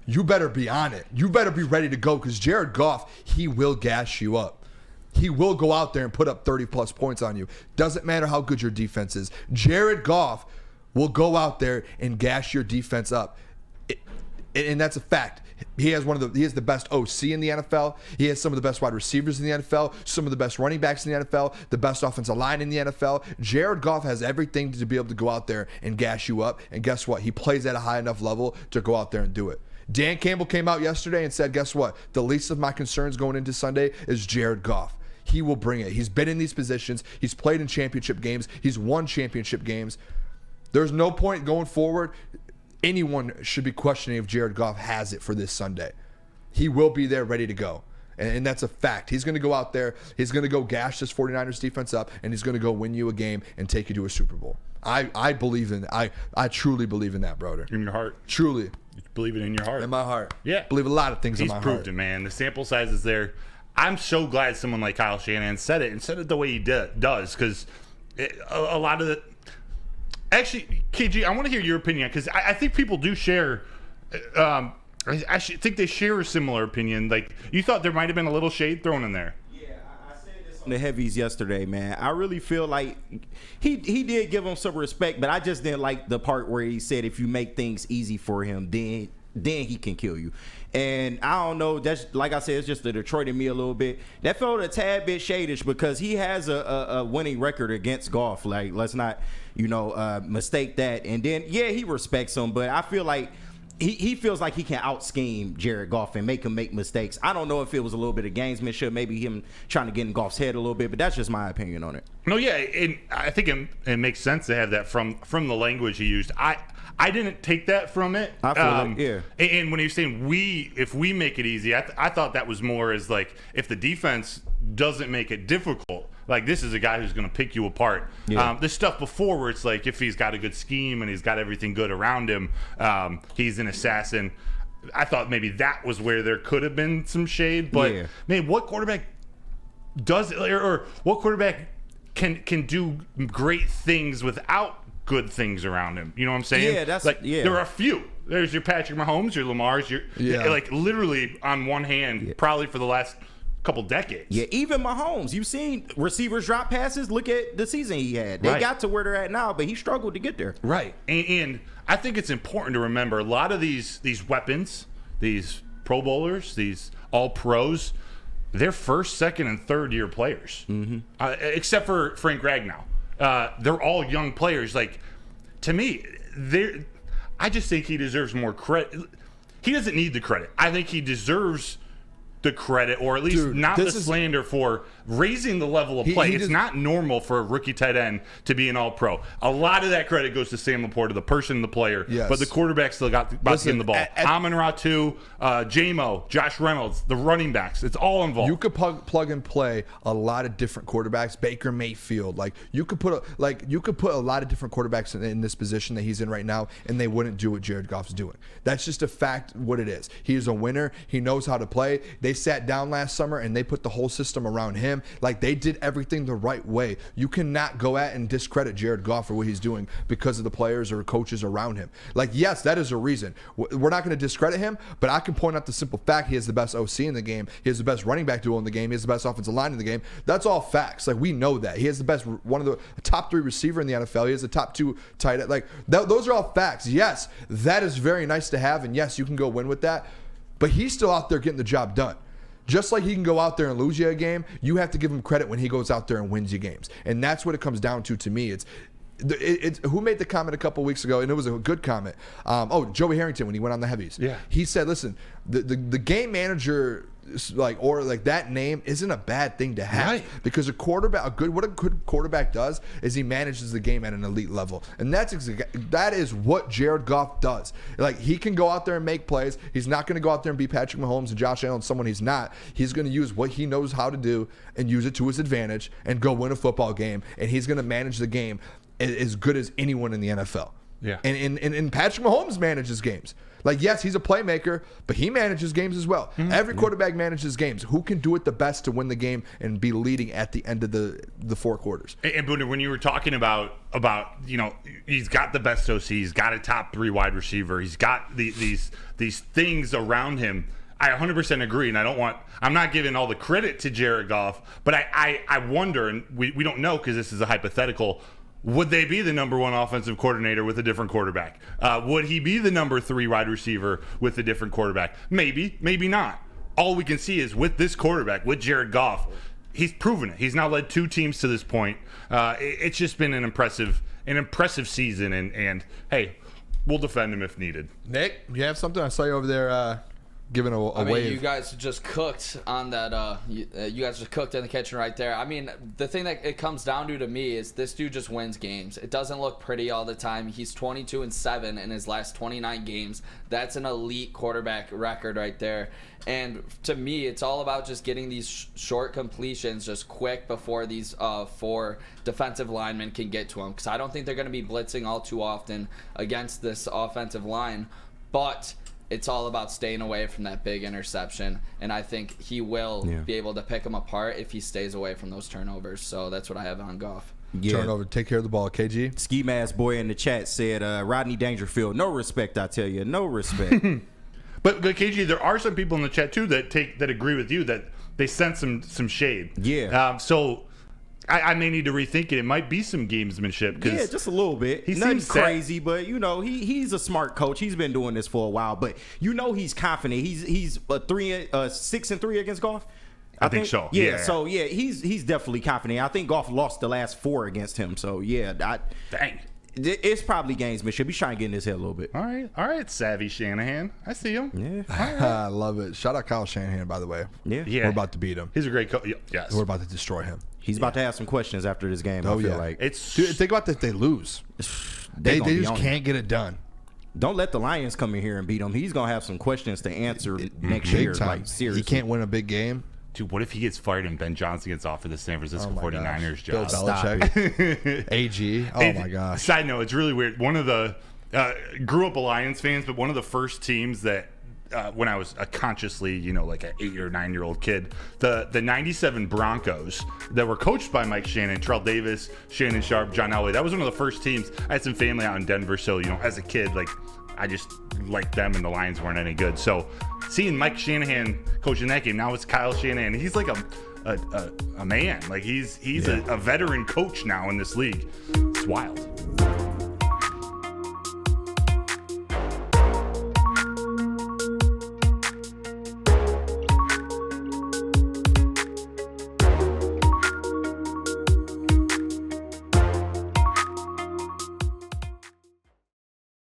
you better be on it. You better be ready to go because Jared Goff, he will gas you up. He will go out there and put up 30-plus points on you. Doesn't matter how good your defense is. Jared Goff will go out there and gas your defense up. And that's a fact. He has the best OC in the NFL. He has some of the best wide receivers in the NFL, some of the best running backs in the NFL, the best offensive line in the NFL. Jared Goff has everything to be able to go out there and gas you up. And guess what? He plays at a high enough level to go out there and do it. Dan Campbell came out yesterday and said, guess what? The least of my concerns going into Sunday is Jared Goff. He will bring it. He's been in these positions. He's played in championship games. He's won championship games. There's no point going forward. Anyone should be questioning if Jared Goff has it for this Sunday. He will be there ready to go. And that's a fact. He's going to go out there. He's going to go gash this 49ers defense up, and he's going to go win you a game and take you to a Super Bowl. I believe in I truly believe in that, brother. In your heart? Truly. You believe it in your heart? In my heart. Yeah. Believe a lot of things in my heart. He's proved it, man. The sample size is there. I'm so glad someone like Kyle Shanahan said it and said it the way he does because a lot of the – actually, KG, I want to hear your opinion because I think people do share I think they share a similar opinion. Like, you thought there might have been a little shade thrown in there. Yeah, I said this on the heavies yesterday, man. I really feel like he did give him some respect, but I just didn't like the part where he said if you make things easy for him, then he can kill you. And I don't know, that's like I said, it's just the Detroit in me a little bit. That felt a tad bit shadish because he has a winning record against Goff. Like, let's not, mistake that. And then, yeah, he respects him, but I feel like he feels like he can out-scheme Jared Goff and make him make mistakes. I don't know if it was a little bit of gamesmanship, maybe him trying to get in Goff's head a little bit, but that's just my opinion on it. No, yeah, and I think it makes sense to have that from the language he used. I didn't take that from it. I feel like, yeah. And when he was saying if we make it easy, I thought that was more as like if the defense doesn't make it difficult, like this is a guy who's going to pick you apart. Yeah. This stuff before where it's like if he's got a good scheme and he's got everything good around him, he's an assassin. I thought maybe that was where there could have been some shade. But, man, what quarterback does or what quarterback can do great things without good things around him? You know what I'm saying? Yeah, there are a few. There's your Patrick Mahomes, your Lamar's, like literally on one hand, probably for the last couple decades. Yeah, even Mahomes. You've seen receivers drop passes. Look at the season he had. They got to where they're at now, but he struggled to get there. Right. And I think it's important to remember a lot of these weapons, these Pro Bowlers, these all-pros, they're first, second, and third-year players. Mm-hmm. Except for Frank Ragnow. They're all young players. Like, to me, I just think he deserves more credit. He doesn't need the credit. I think he deserves the credit, or at least not the slander for raising the level of play. It's not normal for a rookie tight end to be an all-pro. A lot of that credit goes to Sam Laporta, the person, the player. Yes. But the quarterback still got to get in the ball. Amon-Ra too, J-Mo, Josh Reynolds, the running backs. It's all involved. You could plug and play a lot of different quarterbacks. Baker Mayfield, you could put a lot of different quarterbacks in this position that he's in right now, and they wouldn't do what Jared Goff's doing. That's just a fact. What it is. He is a winner. He knows how to play. They sat down last summer and they put the whole system around him. Like, they did everything the right way. You cannot go at and discredit Jared Goff for what he's doing because of the players or coaches around him. Like, yes, that is a reason. We're not going to discredit him, but I can point out the simple fact he has the best OC in the game. He has the best running back duo in the game. He has the best offensive line in the game. That's all facts. Like, we know that. He has the best, one of the top 3 receiver in the NFL. He has the top 2 tight end. Like, those are all facts. Yes, that is very nice to have, and yes, you can go win with that, but he's still out there getting the job done. Just like he can go out there and lose you a game, you have to give him credit when he goes out there and wins you games. And that's what it comes down to me. It's who made the comment a couple weeks ago, and it was a good comment. Joey Harrington, when he went on the heavies. Yeah. He said, listen, the game manager, that name isn't a bad thing to have, right? Because what a good quarterback does is he manages the game at an elite level, and that is what Jared Goff does. Like, he can go out there and make plays. He's not going to go out there and be Patrick Mahomes and Josh Allen, someone he's not. He's going to use what he knows how to do and use it to his advantage and go win a football game, and he's going to manage the game as good as anyone in the NFL. Yeah. And Patrick Mahomes manages games. Like, yes, he's a playmaker, but he manages games as well. Every quarterback manages games. Who can do it the best to win the game and be leading at the end of the 4 quarters? And Boone, when you were talking about he's got the best OC, he's got a top 3 wide receiver, he's got these things around him. I 100% agree, and I'm not giving all the credit to Jared Goff, but I wonder, and we don't know because this is a hypothetical. Would they be the number 1 offensive coordinator with a different quarterback? Would he be the number 3 wide receiver with a different quarterback? Maybe, maybe not. All we can see is with this quarterback, with Jared Goff, he's proven it. He's now led 2 teams to this point. It's just been an impressive season, and hey, we'll defend him if needed. Nick, you have something? I saw you over there giving a wave. You guys just cooked on that. You guys just cooked in the kitchen right there. I mean, the thing that it comes down to me is this dude just wins games. It doesn't look pretty all the time. He's 22-7 in his last 29 games. That's an elite quarterback record right there. And to me, it's all about just getting these short completions just quick before these 4 defensive linemen can get to him. Because I don't think they're going to be blitzing all too often against this offensive line. But it's all about staying away from that big interception, and I think he will be able to pick them apart if he stays away from those turnovers. So that's what I have on Goff. Turnover, take care of the ball, KG. Ski Mask Boy in the chat said, Rodney Dangerfield, no respect, I tell you, no respect. But KG, there are some people in the chat too that agree with you that they sense some shade. Yeah. So I may need to rethink it. It might be some gamesmanship. Yeah, just a little bit. He Nothing seems crazy, but he's a smart coach. He's been doing this for a while, but he's confident. He's 6-3 against Goff. I think so. Yeah. So he's definitely confident. I think Goff lost the last 4 against him. So dang. It's probably gamesmanship. He's trying to get in his head a little bit. All right, savvy Shanahan. I see him. Yeah. I love it. Shout out Kyle Shanahan, by the way. Yeah. We're about to beat him. He's a great coach. Yes. We're about to destroy him. He's about to have some questions after this game. Oh, I feel yeah. like Dude, think about that if they lose. They just can't get it done. Don't let the Lions come in here and beat him. He's gonna have some questions to answer next Big year. time. Like, seriously. He can't win a big game. Dude, what if he gets fired and Ben Johnson gets offered the San Francisco 49ers Bill job? Belichick. AG. Oh, my gosh. Side note, it's really weird. One of the grew up Lions fans, but one of the first teams that when I was consciously, like an 8 or 9 year old kid, the 97 Broncos that were coached by Mike Shannon, Terrell Davis, Shannon Sharp, John Elway. That was one of the first teams. I had some family out in Denver, so as a kid, like I just liked them, and the Lions weren't any good. So seeing Mike Shanahan coaching that game, now it's Kyle Shanahan. He's like a man. Like he's a veteran coach now in this league. It's wild.